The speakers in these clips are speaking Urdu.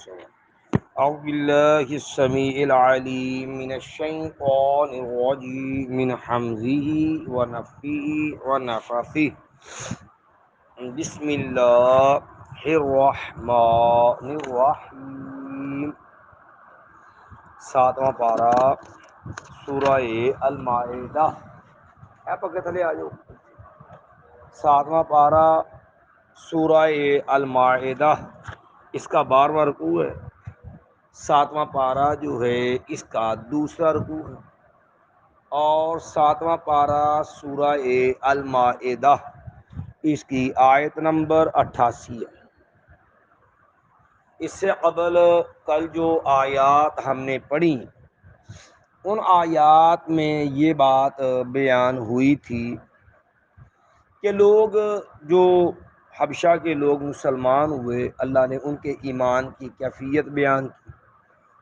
أعوذ بالله السميع العليم من الشيطان الرجيم من حمزه ونفخه ونفثه بسم الله الرحمن الرحیم۔ ساتواں پارہ سورہ المائدہ ہے، پکے تھلے آ جاؤ۔ ساتواں پارہ سورہ المائدہ، اس کا 12واں رکوع ہے۔ ساتواں پارہ جو ہے اس کا دوسرا رکوع ہے، اور ساتواں پارہ سورہ المائدہ اس کی آیت نمبر 88 ہے۔ اس سے قبل کل جو آیات ہم نے پڑھی، ان آیات میں یہ بات بیان ہوئی تھی کہ لوگ جو حبشہ کے لوگ مسلمان ہوئے، اللہ نے ان کے ایمان کی کیفیت بیان کی،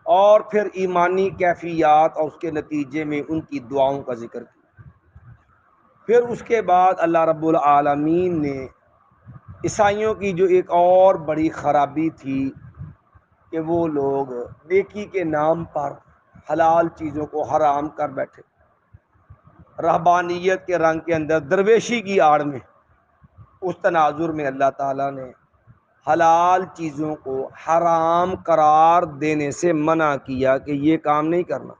اور پھر ایمانی کیفیات اور اس کے نتیجے میں ان کی دعاؤں کا ذکر کیا۔ پھر اس کے بعد اللہ رب العالمین نے عیسائیوں کی جو ایک اور بڑی خرابی تھی کہ وہ لوگ نیکی کے نام پر حلال چیزوں کو حرام کر بیٹھے، رہبانیت کے رنگ کے اندر درویشی کی آڑ میں۔ اس تناظر میں اللہ تعالیٰ نے حلال چیزوں کو حرام قرار دینے سے منع کیا کہ یہ کام نہیں کرنا۔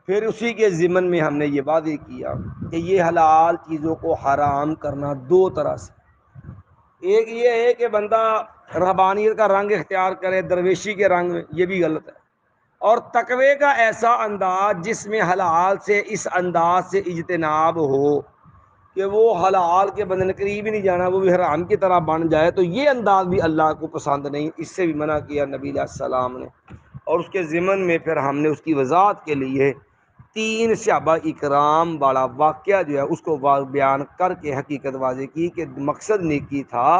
پھر اسی کے ضمن میں ہم نے یہ وعدے کیا کہ یہ حلال چیزوں کو حرام کرنا دو طرح سے، ایک یہ ہے کہ بندہ رہبانیت کا رنگ اختیار کرے درویشی کے رنگ میں، یہ بھی غلط ہے، اور تقوی کا ایسا انداز جس میں حلال سے اس انداز سے اجتناب ہو کہ وہ حلال کے بندے قریب ہی نہیں جانا، وہ بھی حرام کی طرح بن جائے، تو یہ انداز بھی اللہ کو پسند نہیں، اس سے بھی منع کیا نبی علیہ السلام نے۔ اور اس کے ضمن میں پھر ہم نے اس کی وضاحت کے لیے 3 صحابہ اکرام والا واقعہ جو ہے اس کو بیان کر کے حقیقت واضح کی کہ مقصد نیکی تھا،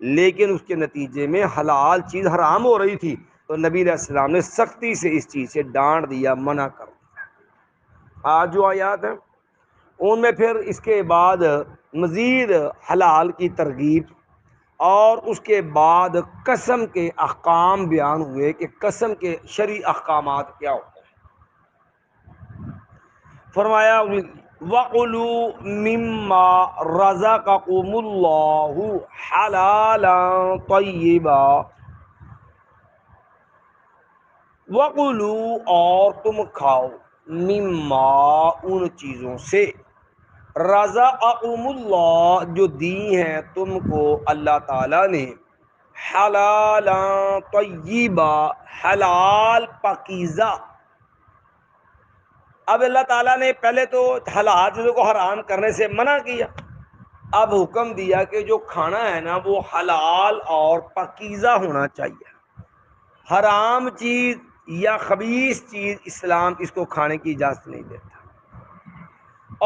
لیکن اس کے نتیجے میں حلال چیز حرام ہو رہی تھی، تو نبی علیہ السلام نے سختی سے اس چیز سے ڈانٹ دیا، منع کر دیا۔ آج جو آیات ہیں ان میں پھر اس کے بعد مزید حلال کی ترغیب، اور اس کے بعد قسم کے احکام بیان ہوئے کہ قسم کے شرعی احکامات کیا ہوتے ہیں۔ فرمایا وَقُلُوا مِمَّا رَزَقَكُمُ اللَّهُ حَلَالًا طَيِّبًا، وَقُلُوا اور تم کھاؤ، مما ان چیزوں سے، رزقکم اللہ جو دی ہیں تم کو اللہ تعالیٰ نے، حلالا طیبا حلال پاکیزہ۔ اب اللہ تعالیٰ نے پہلے تو حلال چیزوں کو حرام کرنے سے منع کیا، اب حکم دیا کہ جو کھانا ہے نا وہ حلال اور پاکیزہ ہونا چاہیے۔ حرام چیز یا خبیث چیز اسلام اس کو کھانے کی اجازت نہیں دیتا،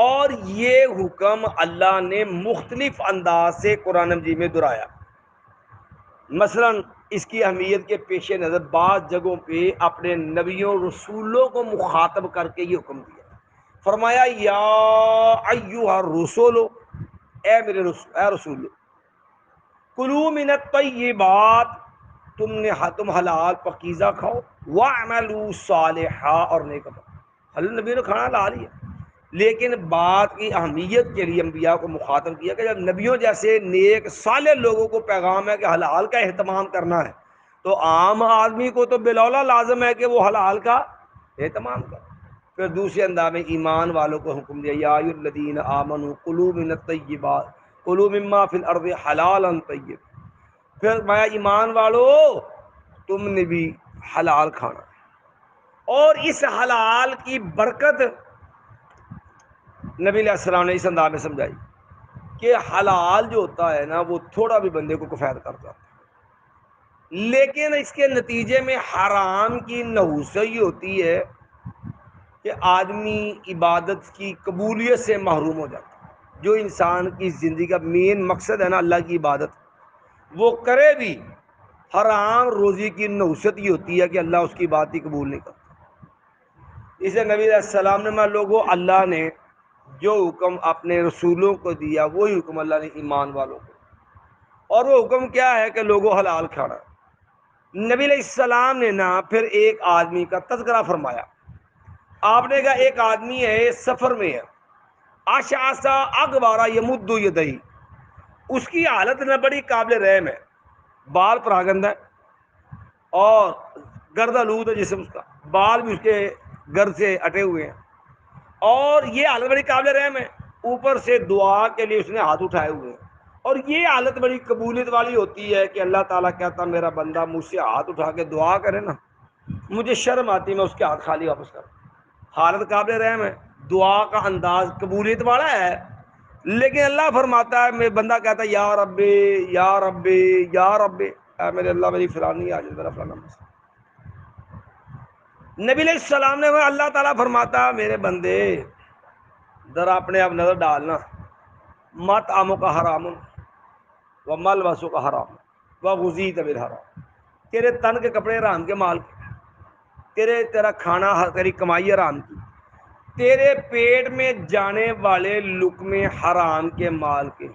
اور یہ حکم اللہ نے مختلف انداز سے قرآن مجید میں دہرایا۔ مثلا اس کی اہمیت کے پیش نظر بعض جگہوں پہ اپنے نبیوں رسولوں کو مخاطب کر کے یہ حکم دیا، فرمایا یا ایھا الرسول، اے میرے رسول، کلوا من الطیبات، تم حلال پاکیزہ کھاؤ، واعملوا صالحا، اور نیک عمل۔ نبی نے کھانا حلال ہی ہے، لیکن بات کی اہمیت کے لیے انبیاء کو مخاطب کیا کہ جب نبیوں جیسے نیک صالح لوگوں کو پیغام ہے کہ حلال کا اہتمام کرنا ہے، تو عام آدمی کو تو بلاولا لازم ہے کہ وہ حلال کا اہتمام کرے۔ پھر دوسرے انداز میں ایمان والوں کو حکم دیا یا ایھا الذین آمنوا کلوا من الطیبات کلوا مما فی الارض حلالا طیبا، پھر میں ایمان والو تم نے بھی حلال کھانا ہے، اور اس حلال کی برکت نبی علیہ السلام نے اس انداز میں سمجھائی کہ حلال جو ہوتا ہے نا وہ تھوڑا بھی بندے کو کفایت کرتا ہے، لیکن اس کے نتیجے میں حرام کی نحوست یہ ہوتی ہے کہ آدمی عبادت کی قبولیت سے محروم ہو جاتا ہے۔ جو انسان کی زندگی کا مین مقصد ہے نا اللہ کی عبادت، وہ کرے بھی، حرام روزی کی نحوست یہ ہوتی ہے کہ اللہ اس کی بات ہی قبول نہیں کرتا۔ اسے نبی علیہ السلام نے میں لوگوں، اللہ نے جو حکم اپنے رسولوں کو دیا وہی حکم اللہ نے ایمان والوں کو، اور وہ حکم کیا ہے کہ لوگوں حلال کھانا۔ نبی علیہ السلام نے نا پھر ایک آدمی کا تذکرہ فرمایا. آپ نے کہا ایک آدمی ہے سفر میں ہے، اشعث اغبر یمد یدیہ، اس کی حالت نہ بڑی قابل رحم ہے، بال پراگند ہے اور گرد آلود ہے جسم، اس کا بال بھی اس کے گرد سے اٹے ہوئے ہیں، اور یہ حالت بڑی قابل رحم ہے، اوپر سے دعا کے لیے اس نے ہاتھ اٹھائے ہوئے ہیں، اور یہ حالت بڑی قبولیت والی ہوتی ہے کہ اللہ تعالیٰ کہتا میرا بندہ مجھ سے ہاتھ اٹھا کے دعا کرے نا، مجھے شرم آتی میں اس کے ہاتھ خالی واپس کروں. حالت قابل رحم ہے، دعا کا انداز قبولیت والا ہے، لیکن اللہ فرماتا ہے میرے بندہ کہتا ہے یا ربی یا ربی یا ربی، اے میرے اللہ میری فلانی آ جائے میرا فلانا مسئلہ. نبی علیہ السلام نے اللہ تعالیٰ فرماتا میرے بندے ذرا اپنے آپ نظر ڈالنا، مت آموں کا حرام و مل وسو کا حرام و غزیت بالحرام، تیرے تن کے کپڑے حرام کے مال کے، تیرا کھانا تیری کمائی حرام کی، تیرے پیٹ میں جانے والے لقمے حرام کے مال کے.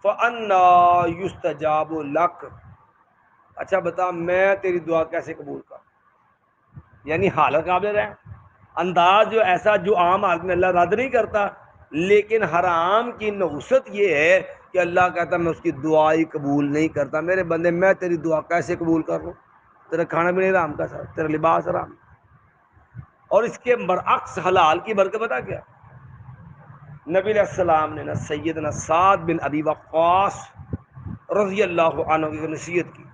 فَأَنَّا يُسْتَجَابُ لَكَ، اچھا بتا میں تیری دعا کیسے قبول کروں؟ یعنی حالت قابل ہے، انداز جو ایسا جو عام آدمی اللہ رد نہیں کرتا، لیکن حرام کی نحوست یہ ہے کہ اللہ کہتا میں اس کی دعا ہی قبول نہیں کرتا. میرے بندے میں تیری دعا کیسے قبول کر رہا ہوں؟ تیرا کھانا بھی نہیں حرام کا ساتھ، تیرا لباس حرام. اور اس کے برعکس حلال کی برکت بتا کیا؟ نبی علیہ السلام نے سیدنا سعد بن ابی وقاص رضی اللہ عنہ کی نصیحت کی.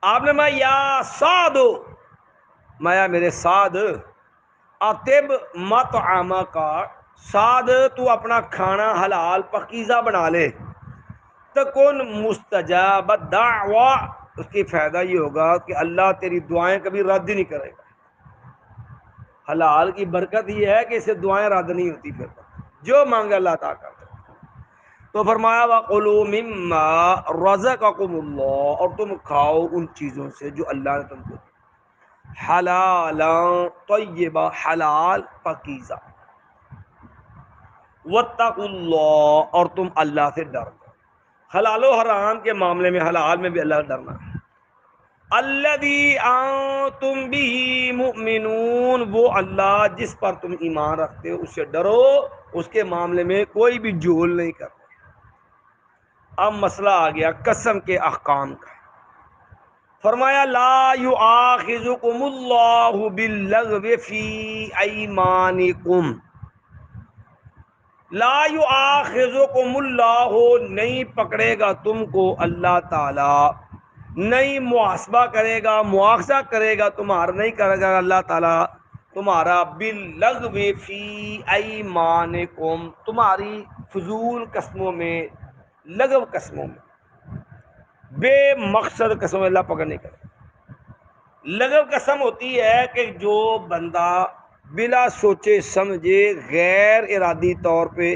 آپ نے میں یا سعد، میں میرے سعد، اطب مطعمہ کا، سعد تو اپنا کھانا حلال پاکیزہ بنا لے، تکن مستجاب الدعوہ، اس کی فائدہ یہ ہوگا کہ اللہ تیری دعائیں کبھی رد ہی نہیں کرے گا. حلال کی برکت یہ ہے کہ اسے دعائیں رد نہیں ہوتی، پھر جو مانگے اللہ تعالیٰ کرتا. تو فرمایا وَقُلُوا مِمَّا رَزَقَكُمُ اللَّهُ، اور تم کھاؤ ان چیزوں سے جو اللہ نے تم کو دی، حلالا طیبہ، حلال پاکیزہ، وَاتَّقُوا اللَّهَ، اور تم اللہ سے ڈر دو. حلال و حرام کے معاملے میں حلال میں بھی اللہ سے ڈرنا ہے. الذی انتم بہ مؤمنون، وہ اللہ جس پر تم ایمان رکھتے ہو اس سے ڈرو، اس کے معاملے میں کوئی بھی جھول نہیں کرتے. اب مسئلہ آ گیا قسم کے احکام کا. فرمایا لا یؤاخذکم اللہ باللغو فی ایمانکم، لا یؤاخذکم اللہ، نہیں پکڑے گا تم کو اللہ تعالی، نہیں محاسبہ کرے گا، مواخذہ کرے گا تمہارا، نہیں کرے گا اللہ تعالیٰ تمہارا باللغو فی ایمانکم، تمہاری فضول قسموں میں، لغو قسموں میں، بے مقصد قسموں میں اللہ پکڑ نہیں کرے. لغو قسم ہوتی ہے کہ جو بندہ بلا سوچے سمجھے غیر ارادی طور پہ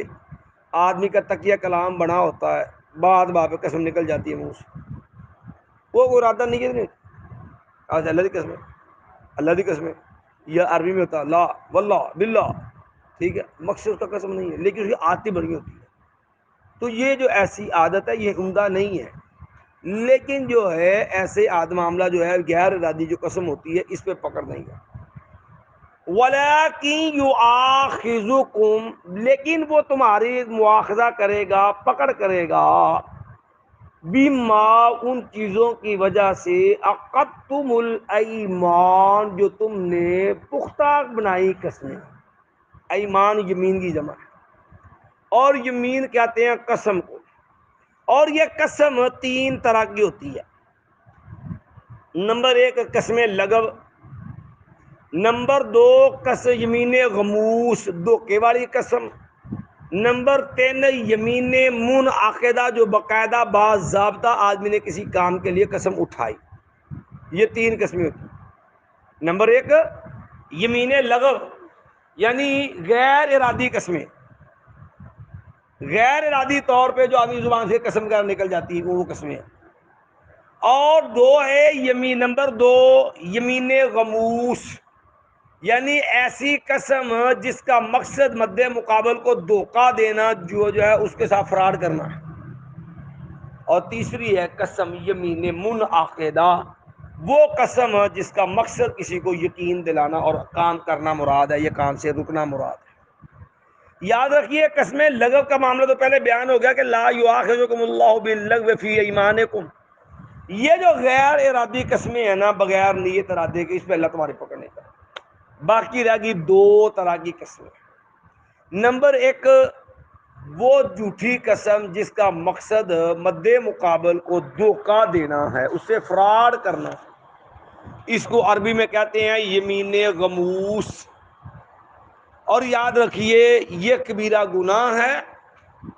آدمی کا تکیہ کلام بنا ہوتا ہے، بعد پہ قسم نکل جاتی ہے منہ سے، وہ ارادہ نہیں ہے، آج اللہ کی قسم ہے، اللہ کی قسم ہے، یا عربی میں ہوتا ہے لا واللہ باللہ، ٹھیک ہے، مقصد اس کا قسم نہیں ہے لیکن اس کی عادت بڑی ہوتی ہے. تو یہ جو ایسی عادت ہے یہ عمدہ نہیں ہے، لیکن جو ہے ایسے معاملہ جو ہے غیر ارادی جو قسم ہوتی ہے اس پہ پکڑ نہیں ہے. وَلَٰكِن يُؤَاخِذُكُم، لیکن وہ تمہاری مواخذہ کرے گا، پکڑ کرے گا، بِمَا، ان چیزوں کی وجہ سے، عَقَدتُّمُ الْأَيْمَانَ، جو تم نے پختہ بنائی قسمیں. ایمان یمین کی جمع ہے، اور یمین کہتے ہیں قسم کو، اور یہ قسم 3 طرح کی ہوتی ہے. نمبر 1 قسم لغو، نمبر 2 قسم یمین غموس، دھوکے والی قسم، نمبر 3 یمین منعقدہ، جو باقاعدہ باضابطہ آدمی نے کسی کام کے لیے قسم اٹھائی. یہ 3 قسمیں ہوتی ہیں. نمبر 1 یمین لغو، یعنی غیر ارادی قسمیں، غیر ارادی طور پہ جو آدمی زبان سے قسم کر نکل جاتی ہے وہ قسمیں ہیں. اور 2 ہے یمین، نمبر 2 یمین غموس، یعنی ایسی قسم جس کا مقصد مد مقابل کو دھوکہ دینا، جو ہے اس کے ساتھ فراڈ کرنا ہے. اور تیسری ہے قسم یمین منعقدہ، وہ قسم جس کا مقصد کسی کو یقین دلانا اور کام کرنا مراد ہے، یہ کام سے رکنا مراد ہے۔ یاد رکھیے قسمیں لغو کا معاملہ تو پہلے بیان ہو گیا کہ لا یؤاخذکم اللہ باللغو فی ایمانکم، یہ جو غیر ارادی قسمیں ہیں نا، بغیر نیت ارادے کے، اس پہ اللہ تمہاری پکڑ نہیں کرتا۔ باقی رہ گئی دو طرح کی قسمیں۔ نمبر ایک، وہ جھوٹی قسم جس کا مقصد مد مقابل کو دھوکہ دینا ہے، اس سے فراڈ کرنا، اس کو عربی میں کہتے ہیں یمین غموس۔ اور یاد رکھیے یہ کبیرہ گناہ ہے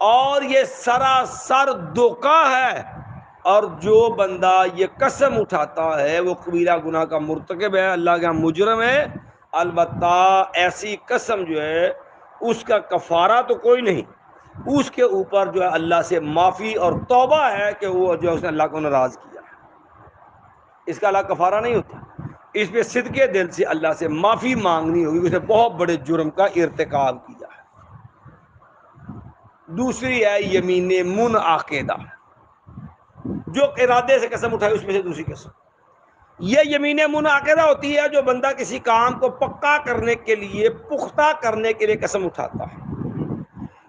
اور یہ سراسر دھوکہ ہے، اور جو بندہ یہ قسم اٹھاتا ہے وہ کبیرہ گناہ کا مرتکب ہے، اللہ کا مجرم ہے۔ البتہ ایسی قسم جو ہے اس کا کفارہ تو کوئی نہیں، اس کے اوپر جو ہے اللہ سے معافی اور توبہ ہے کہ وہ جو اس نے اللہ کو ناراض کیا، اس کا اللہ کفارہ نہیں ہوتا، اس پہ صدقے دل سے اللہ سے معافی مانگنی ہوگی، اس نے بہت بڑے جرم کا ارتکاب کیا ہے۔ دوسری ہے یمین منعقدہ، جو ارادے سے قسم اٹھائے، اس میں سے دوسری قسم یہ یمین منعقدہ ہوتی ہے، جو بندہ کسی کام کو پکا کرنے کے لیے، پختہ کرنے کے لیے قسم اٹھاتا ہے۔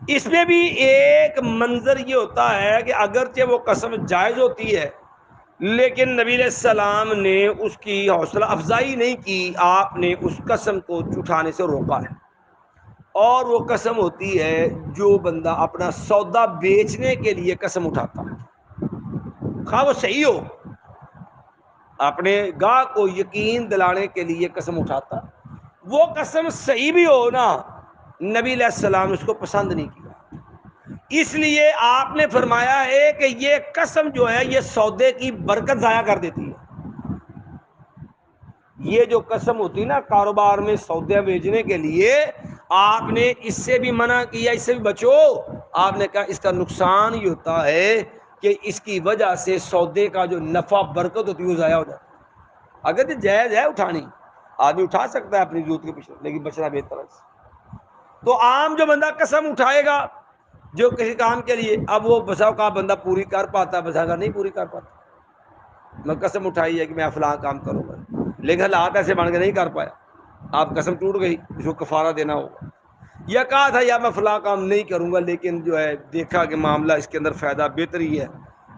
اس میں بھی ایک منظر یہ ہوتا ہے کہ اگرچہ وہ قسم جائز ہوتی ہے، لیکن نبی علیہ السلام نے اس کی حوصلہ افزائی نہیں کی، آپ نے اس قسم کو اٹھانے سے روکا ہے۔ اور وہ قسم ہوتی ہے جو بندہ اپنا سودا بیچنے کے لیے قسم اٹھاتا ہے، خواہ وہ صحیح ہو، اپنے گاہک کو یقین دلانے کے لیے قسم اٹھاتا، وہ قسم صحیح بھی ہو نا، نبی علیہ السلام نے اس کو پسند نہیں کیا، اس لیے آپ نے فرمایا ہے کہ یہ قسم جو ہے یہ سودے کی برکت ضائع کر دیتی ہے۔ یہ جو قسم ہوتی ہے نا کاروبار میں سودے بیچنے کے لیے، آپ نے اس سے بھی منع کیا، اس سے بھی بچو۔ آپ نے کہا اس کا نقصان یہ ہوتا ہے کہ اس کی وجہ سے سودے کا جو نفع برکت ہوتی ہے وہ ضائع ہو جاتا ہے۔ اگر تو جائز ہے اٹھانی، آدمی اٹھا سکتا ہے اپنی ضرورت کے پیچھے، لیکن بچنا بہتر ہے۔ تو عام جو بندہ قسم اٹھائے گا جو کسی کام کے لیے، اب وہ بساؤ کا بندہ پوری کر پاتا، بسا کا نہیں پوری کر پاتا۔ میں قسم اٹھائی ہے کہ میں فلاں کام کروں گا، لیکن حالات ایسے بن کے نہیں کر پایا، آپ قسم ٹوٹ گئی، اس کو کفارہ دینا ہوگا۔ یا کہا تھا یا میں فلاں کام نہیں کروں گا، لیکن جو ہے دیکھا کہ معاملہ اس کے اندر فائدہ بہتری ہے،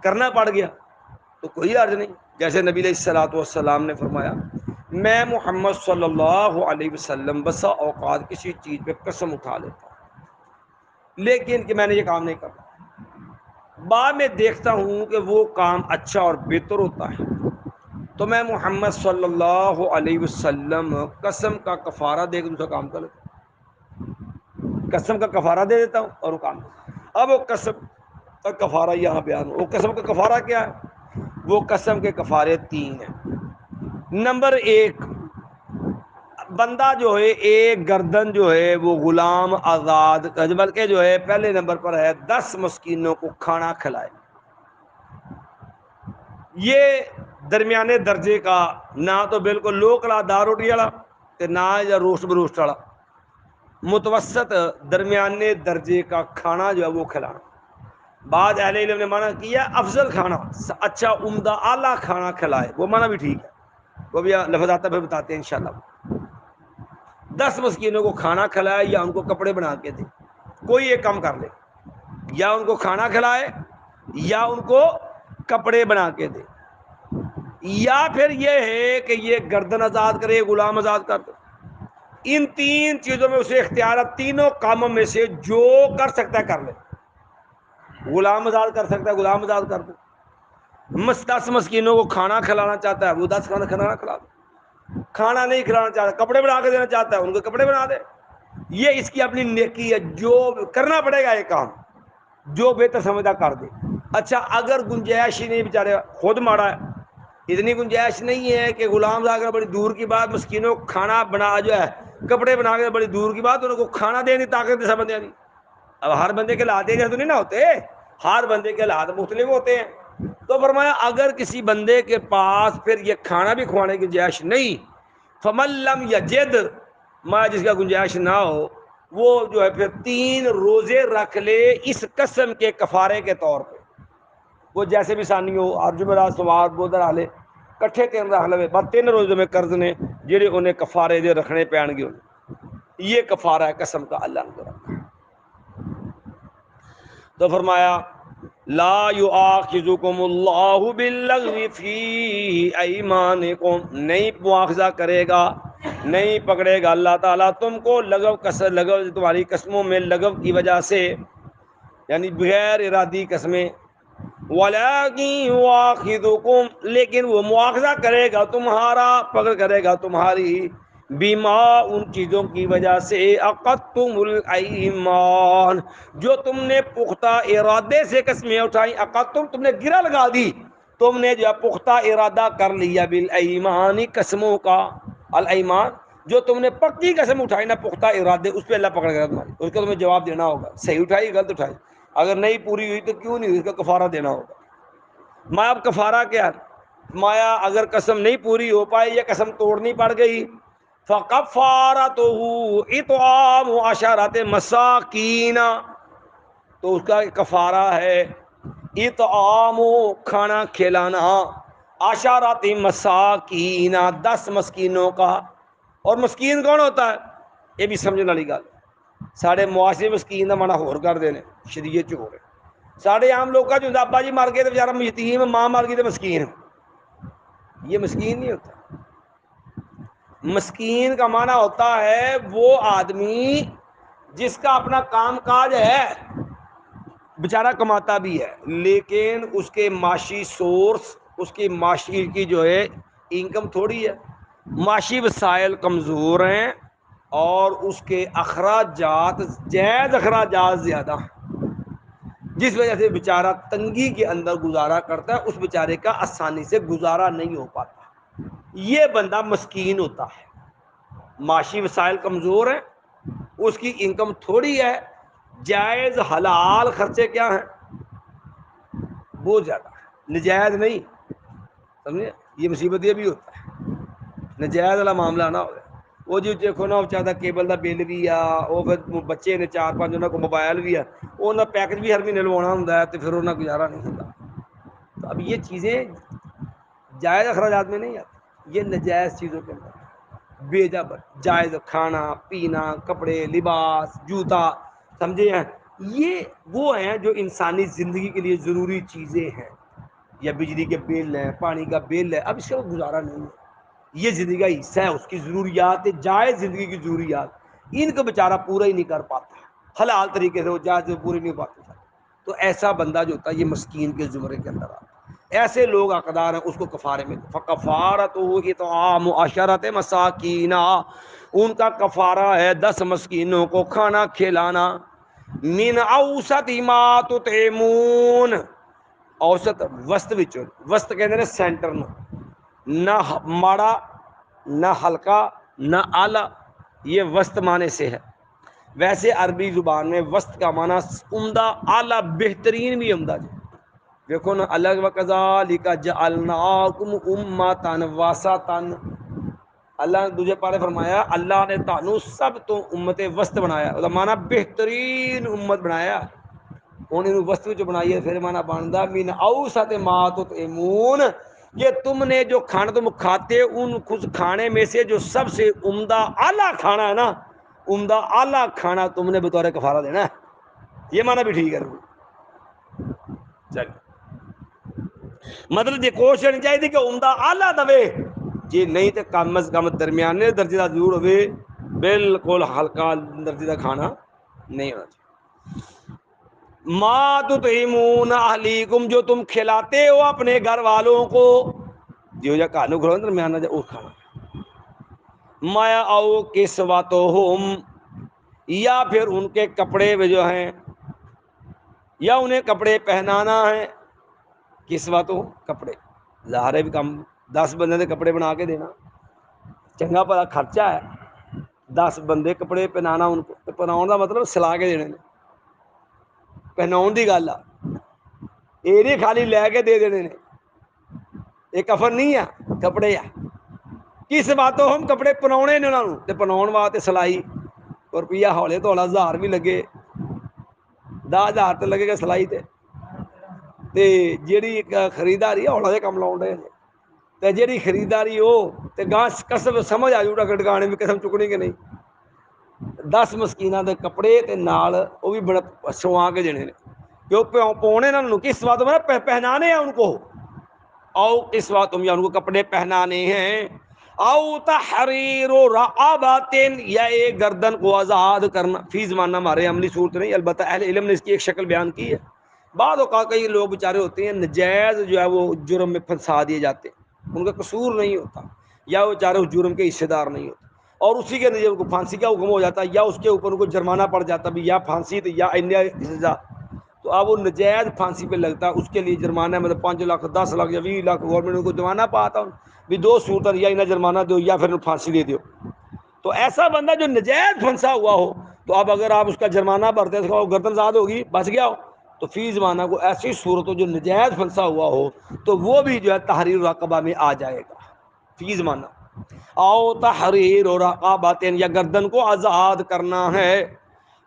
کرنا پڑ گیا، تو کوئی عرض نہیں۔ جیسے نبی علیہ الصلوۃ والسلام نے فرمایا، میں محمد صلی اللہ علیہ وسلم بسا اوقات کسی چیز پہ قسم اٹھا لیتا ہوں، لیکن کہ میں نے یہ کام نہیں کرنا، بعد میں دیکھتا ہوں کہ وہ کام اچھا اور بہتر ہوتا ہے، تو میں محمد صلی اللہ علیہ وسلم قسم کا کفارہ دے کے دوسرا کام کر لیتا ہوں، قسم کا کفارہ دے دیتا ہوں اور وہ کام کرتا ہوں۔ اب وہ قسم کا کفارہ یہاں بیان ہو، وہ قسم کا کفارہ کیا ہے؟ وہ قسم کے کفارے تین ہیں۔ نمبر ایک، بندہ جو ہے ایک گردن جو ہے وہ غلام آزاد، بلکہ جو ہے پہلے نمبر پر ہے 10 مسکینوں کو کھانا کھلائے۔ یہ درمیانے درجے کا، نہ تو بالکل لوکلا دار روٹی والا تے نہ یا روسٹ بروسٹ والا، متوسط درمیانے درجے کا کھانا جو ہے وہ کھلانا۔ بعض اہل علم نے منع کیا افضل کھانا، اچھا عمدہ اعلیٰ کھانا کھلائے، وہ منع بھی ٹھیک ہے، وہ بھی لفظ آتا پھر بتاتے ہیں انشاءاللہ۔ 10 مسکینوں کو کھانا کھلائے یا ان کو کپڑے بنا کے دے، کوئی ایک کام کر لے، یا ان کو کھانا کھلائے یا ان کو کپڑے بنا کے دے، یا پھر یہ ہے کہ یہ گردن آزاد کرے، غلام آزاد کر دے۔ ان تین چیزوں میں اسے اختیارات، تینوں کاموں میں سے جو کر سکتا ہے کر لے۔ غلام آزاد کر سکتا ہے، غلام آزاد کر دے۔ 10 مسکینوں کو کھانا کھلانا چاہتا ہے، وہ 10 کھانا کھلا دے۔ کھانا نہیں کھلانا چاہتا، کپڑے بنا کے دینا چاہتا ہے، ان کو کپڑے بنا دے۔ یہ اس کی اپنی نیکی ہے، جو کرنا پڑے گا یہ کام، جو بہتر سمجھا کر دے۔ اچھا اگر گنجائش ہی نہیں، بیچارے خود مارا ہے، اتنی گنجائش نہیں ہے کہ غلام آ کر بڑی دور کی بات، مسکینوں کو کھانا بنا جو ہے کپڑے بنا کے بڑی دور کی بات، ان کو کھانا دینی طاقت سب بندے نہیں۔ اب ہر بندے کے حالات جیسے تو نہیں نہ ہوتے، ہر بندے کے حالات مختلف ہوتے ہیں۔ تو فرمایا اگر کسی بندے کے پاس پھر یہ کھانا بھی کھوانے کی گنجائش نہیں، فمن لم یجد، ما جس کا گنجائش نہ ہو، وہ جو ہے پھر 3 روزے رکھ لے اس قسم کے کفارے کے طور پہ۔ وہ جیسے بھی ثانی ہو، اور جمعرات سوار بدھ آلے کٹھے 3 رکھ لوے، بس 3 روز میں قرض نے جڑے انہیں کفارے دے رکھنے پین گے. یہ کفارہ ہے قسم کا اللہ نے رکھا. تو فرمایا لا یؤاخذکم اللہ باللغو فی ایمانکم، نہیں مواخذہ کرے گا، نہیں پکڑے گا اللہ تعالیٰ تم کو لغو تمہاری قسموں میں لغو کی وجہ سے، یعنی بغیر ارادی قسمیں. وَلَٰكِن يُؤَاخِذُكُمْ، لیکن وہ مواخذہ کرے گا تمہارا، پکڑ کرے گا تمہاری، بما ان چیزوں کی وجہ سے عقدتم الایمان، جو تم نے پختہ ارادے سے قسمیں اٹھائیں. عقدتم، تم نے گرہ لگا دی، تم نے جو پختہ ارادہ کر لیا، بالایمان، قسموں کا. الایمان، جو تم نے پکی قسم اٹھائی نا، پختہ ارادے، اس پہ اللہ پکڑ گیا تمہاری، اس کا تمہیں جواب دینا ہوگا. صحیح اٹھائی غلط اٹھائی، اگر نہیں پوری ہوئی تو کیوں نہیں ہوئی، اس کا کفارہ دینا ہوگا. مایا اب کفارہ کیا ہے؟ مایا اگر قسم نہیں پوری ہو پائی یا قسم توڑنی پڑ گئی، فَكَفَّارَتُهُ إِطْعَامُ عَشَرَةِ مَسَاكِينَ، تو اس کا کفارہ ہے اطعام، کھانا کھلانا، عشرۃ مساکین، 10 مسکینوں کا. اور مسکین کون ہوتا ہے؟ یہ بھی سمجھنے والی گل. سارے معاشرے مسکین کا مانا ہور کر دینے، شریعت چ ہو رہے. سارے عام لوگ کا جو ابا جی مر گئے تو بیچارہ یتیم، ماں مر گئی تو مسکین. یہ مسکین نہیں ہوتا. مسکین کا معنی ہوتا ہے وہ آدمی جس کا اپنا کام کاج ہے، بیچارہ کماتا بھی ہے، لیکن اس کے معاشی سورس، اس کی معاشی کی جو ہے انکم تھوڑی ہے، معاشی وسائل کمزور ہیں، اور اس کے اخراجات، جائز اخراجات زیادہ ہیں، جس وجہ سے بیچارہ تنگی کے اندر گزارا کرتا ہے. اس بیچارے کا آسانی سے گزارا نہیں ہو پاتا. یہ بندہ مسکین ہوتا ہے. معاشی وسائل کمزور ہیں، اس کی انکم تھوڑی ہے، جائز حلال خرچے کیا ہیں؟ بہت زیادہ، نجائز نہیں. سمجھے؟ یہ مصیبت یہ بھی ہوتا ہے، نجائز والا معاملہ نہ ہو. وہ جو دیکھو نا چاہتا کیبل کا بل بھی آ، وہ پھر بچے نے 4-5 انہوں کو موبائل بھی ہے، انہیں پیکج بھی ہر مہینے لوانا ہوتا ہے، تو پھر انہیں گزارا نہیں ہوتا. تو اب یہ چیزیں جائز اخراجات میں نہیں آتی، یہ نجائز چیزوں کے اندر. بے جب جائز کھانا پینا، کپڑے لباس جوتا، سمجھے ہیں، یہ وہ ہیں جو انسانی زندگی کے لیے ضروری چیزیں ہیں. یا بجلی کے بل ہے، پانی کا بل ہے، اب اس کا گزارا نہیں ہے. یہ زندگی کا حصہ ہے، اس کی ضروریات، جائز زندگی کی ضروریات، ان کو بیچارہ پورا ہی نہیں کر پاتا، حلال طریقے سے وہ جائز پوری نہیں ہو پاتے. تو ایسا بندہ جو ہوتا ہے یہ مسکین کے زمرے کے اندر آتا ہے. ایسے لوگ حقدار ہیں، اس کو کفارے میں فَكَفَارَتُهُ إِطْعَامُ 10 مساکین، ان کا کفارہ ہے 10 مسکینوں کو کھانا کھلانا. من اوسط ما تطعمون، اوسط وسط وچوں، وسط کہتے ہیں سینٹر نو، نہ ماڑا نہ ہلکا نہ اعلیٰ، یہ وسط معنی سے ہے. ویسے عربی زبان میں وسط کا معنی عمدہ، اعلیٰ، بہترین بھی عمدہ جی. دیکھو نا، الگ وَكَذَلِكَ جَعَلْنَاكُمْ أُمَّةً وَسَطًا، اللہ نے دوسرے پارے فرمایا اللہ نے تانوں سب تو امت وسط بنایا، اس کا معنی بہترین امت بنایا. انہیں وسط وچ بنائی ہے، پھر معنی بندا من اوسط ما تطعمون، یہ تم نے جو کھانا تم کھاتے، ان کچھ کھانے میں سے جو سب سے عمدہ اعلیٰ کھانا ہے نا، عمدہ اعلیٰ کھانا تم نے بطور کفارہ دینا ہے. یہ معنی بھی ٹھیک ہے. چل مطلب یہ کوشش نہیں چاہیے کہ عمدہ اعلیٰ دے جی، نہیں تو کم از کم درمیانے درجے کا ضرور ہوئے، بالکل ہلکا درجے کا کھانا نہیں ہونا چاہیے. ما تطعمون اہلیکم، جو تم کھلاتے ہو اپنے گھر والوں کو، جو جا کھانو کھلاؤ درمیانہ جا وہ کھانا. مایا او کسوتہم، یا پھر ان کے کپڑے میں جو ہیں، یا انہیں کپڑے پہنانا ہے. کسوت ہو کپڑے، ظاہر ہے بھی کم 10 بندے دے کپڑے بنا کے دینا چنگا بڑا خرچہ ہے. 10 بندے کپڑے پہنانا، ان کو پہناؤن کا مطلب سلا کے دینے، پہناؤن دی گل آ، یہ نہیں خالی لے کے دے دینے نے. یہ کفن نہیں ہے، کپڑے آ. کس باتوں ہم کپڑے پناؤنے نے انہوں نے، پناؤن واسطے سلائی روپیہ ہولے تو ہولا 1000 بھی لگے، 10,000 تو لگے گا سلائی تے جیڑی خریداری ہے ہولا دے کم لاؤن رہے ہیں. تے جیڑی خریداری ہو تے گاں قسم سمجھ آ جوڑا گٹگانے میں قسم چکنی کہ نہیں 10 مسکیناں دے کپڑے تے نال وہ بھی بڑا سوا کے دینے نے جو پونے نہ کس بات میں پہنانے ہیں ان کو او اس بات میں ان کو کپڑے پہنانے ہیں او تحریر رقبۃ یا ایک گردن کو آزاد کرنا فی زمانہ ہمارے عملی صورت نہیں البتہ اہل علم نے اس کی ایک شکل بیان کی ہے بعض اوقات کئی لوگ بیچارے ہوتے ہیں نجائز جو ہے وہ جرم میں پھنسا دیے جاتے ہیں ان کا قصور نہیں ہوتا یا وہ بیچارے اس جرم کے حصے دار نہیں ہوتے اور اسی کے نتیجے ان کو پھانسی کا حکم ہو جاتا ہے یا اس کے اوپر ان کو جرمانہ پڑ جاتا ہے یا پھانسی یا سزا تو اب وہ نجائز پھانسی پہ لگتا ہے اس کے لیے جرمانہ مطلب 5 لاکھ 10 لاکھ یا 20 لاکھ گورنمنٹ ان کو جرمانہ پاتا ہوں بھی 2 صورت یا انہیں جرمانہ دو یا پھر پھانسی دے دو تو ایسا بندہ جو نجائز پھنسا ہوا ہو تو اب اگر آپ اس کا جرمانہ بھرتے ہیں گردن زاد ہوگی بچ گیا ہو تو فی زمانہ کو ایسی صورت ہو جو نجائز پھنسا ہوا ہو تو وہ بھی جو ہے تحریر رقبہ میں آ جائے گا فی زمانہ او تحریر رقبۃ یا گردن کو آزاد کرنا ہے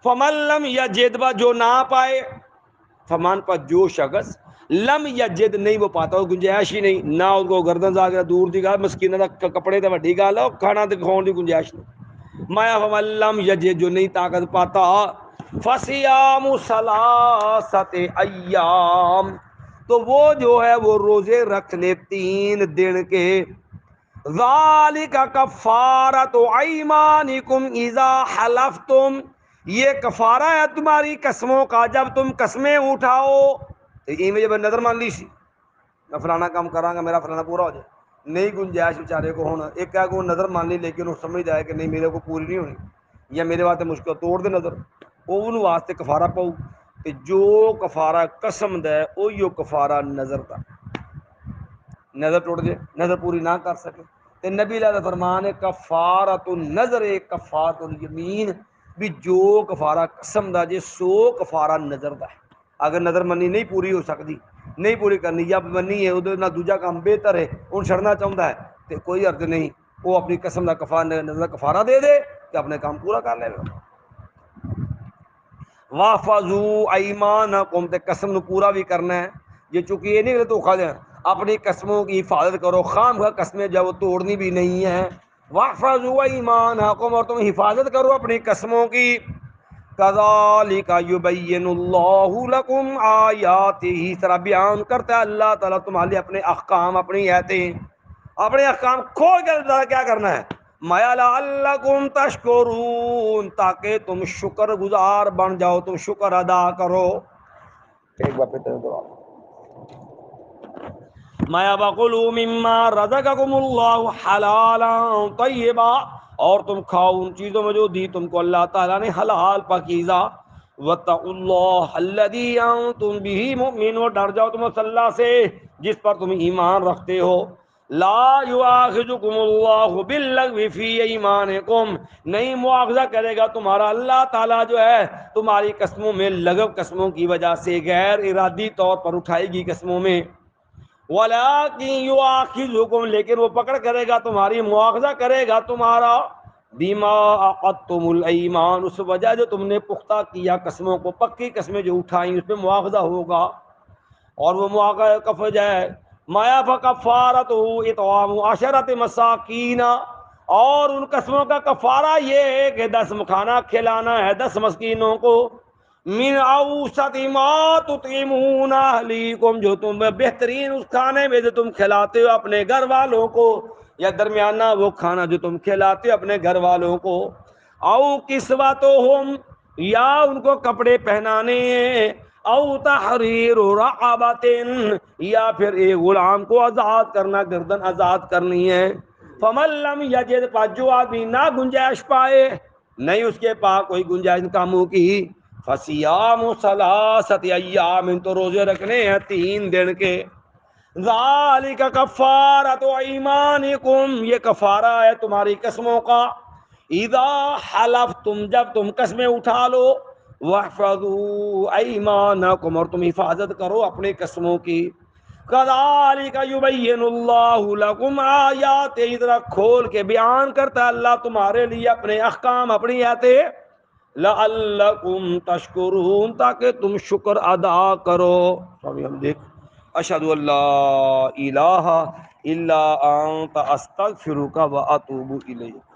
فمن لم یجد جو نہ پائے فمان پر جو شخص لم یجد نہیں وہ پاتا ہو گنجائش ہی نہیں نہ ان کو گردن زا کے دور دی گال مسکینہ دا کپڑے تے وڈی گال ہے کھانا تے کھاون دی گنجائش نہیں مایا فمن لم یجد جو نہیں طاقت پاتا فصیام ثلاثۃ ایام تو وہ جو ہے وہ روزے رکھ لے 3 دن کے ذالک کفارۃ ایمانکم اذا حلفتم یہ کفارہ ہے تمہاری قسموں کا جب تم قسمیں اٹھاؤ تو یہ جب نظر مان لی سی میں فلانا کام کراں گا میرا فلانا پورا ہو جائے نہیں گنجائش بیچارے کو ہونا ایک کیا کو نظر مان لی لیکن وہ سمجھ جائے کہ نہیں میرے کو پوری نہیں ہونی یا میرے واسطے مشکل توڑ دے نظر وہ واسطے کفارہ پاؤ کہ جو کفارہ قسم دے او کفارہ نظر دا نظر ٹوٹ جائے نظر پوری نہ کر سکے تے نبی علیہ فرمان کفارۃ النظر کفارۃ الیمین بھی جو کفارہ قسم دا جے سو کفارہ نظر دا ہے اگر نظر منی نہیں پوری ہو سکتی نہیں پوری کرنی یا منی ہے ادھر نہ دوجا کام بہتر ہے ان چھڑنا چاہتا ہے تو کوئی عرض نہیں وہ اپنی قسم دا نظر کفارہ دے دے کہ اپنے کام پورا کر لے گا واحفظوا ایمانکم تے قسم نو پورا بھی کرنا ہے یہ چونکہ یہ نہیں تو کھا دیں اپنی قسموں کی حفاظت کرو خام خواہ قسمیں جب وہ توڑنی بھی نہیں ہے واحفظوا ایمانکم اور تم حفاظت کرو اپنی قسموں کی کذالک یبین اللہ لکم آیاتہ اس طرح بیان کرتا ہے اللہ تعالیٰ تمہارے لیے اپنے احکام اپنی آیتیں اپنے احکام کھول کر کیا کرنا ہے مَا لَعَلَّكُمْ تَشْكُرُونَ تاکہ تم شکر گزار بن جاؤ تم شکر ادا کرو ایک بار پھر دعا مَا بَقُلُوا مِمَّا رَزَقَكُمُ اللَّهُ حَلَالًا طَيِّبًا اور تم کھاؤ ان چیزوں میں جو دی تم کو اللہ تعالیٰ نے حلال پاکیزہ وَاتَّقُوا اللَّهَ الَّذِي أَنْتُمْ بِهِ مُؤْمِنُونَ ڈر جاؤ تم اس اللہ سے جس پر تم ایمان رکھتے ہو لا یؤاخذکم اللہ باللغو فی ایمانکم نہیں مواخذہ کرے گا تمہارا اللہ تعالیٰ جو ہے تمہاری قسموں میں لغو قسموں کی وجہ سے غیر ارادی طور پر اٹھائے گی قسموں میں ولیکن یؤاخذکم لیکن وہ پکڑ کرے گا تمہاری مواخذہ کرے گا تمہارا بما عقدتم الایمان اس وجہ جو تم نے پختہ کیا قسموں کو پکی قسمیں جو اٹھائیں اس پہ مواخذہ ہوگا اور وہ مواخذہ کا وجہ ہے مایا فکفارت اطعام عشرۃ مساکین اور ان قسموں کا کفارہ یہ ہے کہ 10 کھانا کھلانا ہے 10 مسکینوں کو من اوسط ما تطعمون اہلیکم جو تم بہترین اس کھانے میں جو تم کھلاتے ہو اپنے گھر والوں کو یا درمیانہ وہ کھانا جو تم کھلاتے ہو اپنے گھر والوں کو او کسوتہم یا ان کو کپڑے پہنانے ہیں او تحریر رقبۃ یا پھر ایک غلام کو آزاد کرنا گردن آزاد کرنی ہے فمن لم یجد پاس جو آدمی نہ گنجائش پائے نہیں اس کے پاس کوئی گنجائش کاموں کی فصیام ثلاثۃ ایام تو روزے رکھنے ہیں 3 دن کے ذالک کفارۃ ایمانکم یہ کفارہ ہے تمہاری قسموں کا اذا حلفتم جب تم قسمیں اٹھا لو واحفظوا ایمانکم اور تم حفاظت کرو اپنی قسموں کی کذالک یبین اللہ لکم آیات ادھر کھول کے بیان کرتا ہے اللہ تمہارے لیے اپنے احکام اپنی آیاتیں لعلکم تشکرون تاکہ تم شکر ادا کرو اشہد ان لا الہ الا انت استغفرک و اتوب الیک۔